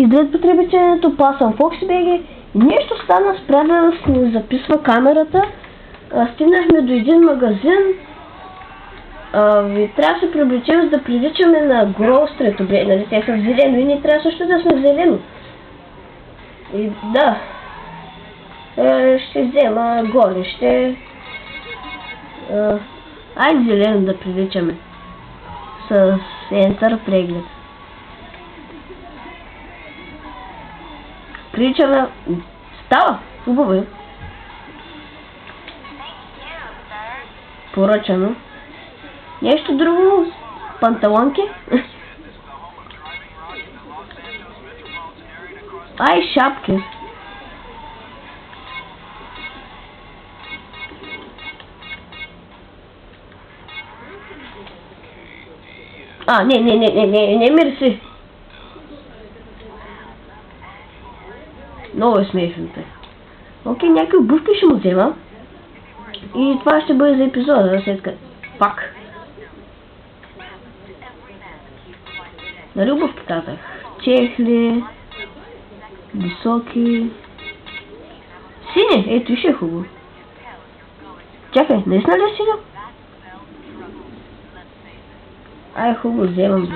изглед потребителението, пасвам FoxyBG и нещо стана, спря да се записва камерата. Стигнахме до един магазин. Ви трябва да се приближим, за да приличаме на Grove Street, бе, нали, те са в зелено и ние трябва също да сме в зелено. И да, ще взема горище. Айде зелено да приличаме с Enter преглед. Приличаме, става, хубаво е. Поръчано. Нещо друго? Панталонки? Ай, шапки. Не мерси. Много е смешно. Окей, някакви обувки ще му взема. И това ще бъде за епизода, след като пак. Нали обувки казах? Чехли, високи. Сине, ето ще е хубаво. Чакай, наистина ли е синя? Ай, хубаво, вземам бе.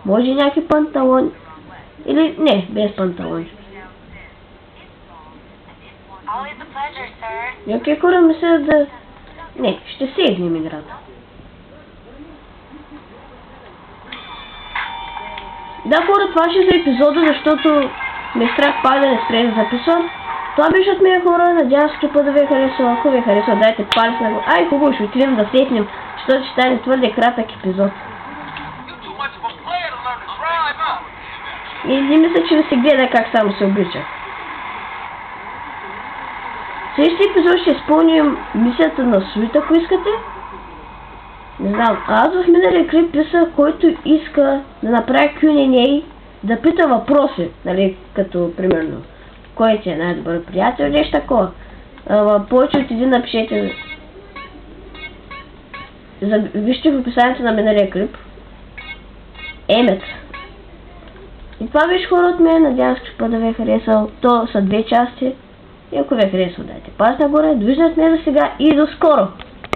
Може някакви панталони? Или не, без панталони. Някакви хора мислят да... Не, ще седнем играта. Да, хора, това ще за епизода, защото ме страх пак да не спре да записвам. Това беше от мен, хора, надявам се, че път да ви е харесал. Ако ви е харесал, дайте палец на го. Ай, хубаво, ще отидем да сетнем, защото ще стане твърде кратък епизод. И не мисля, че ви се гледа как само се облича. В следващия епизод ще изпълним мисията на Суит, ако искате. Не знам, аз в миналия клип писах, който иска да направи Q&A, да пита въпроси, нали, като примерно кой ти е най-добър приятел или нещо такова. Повече от един напишете. Вижте в описанието на миналия клип. Емет. И това беше, хора, от мен, надявам се, че път да ви е харесал. То са 2 части. И ако ви е харесал, дайте палец нагоре, довиждане от мен за сега и до скоро!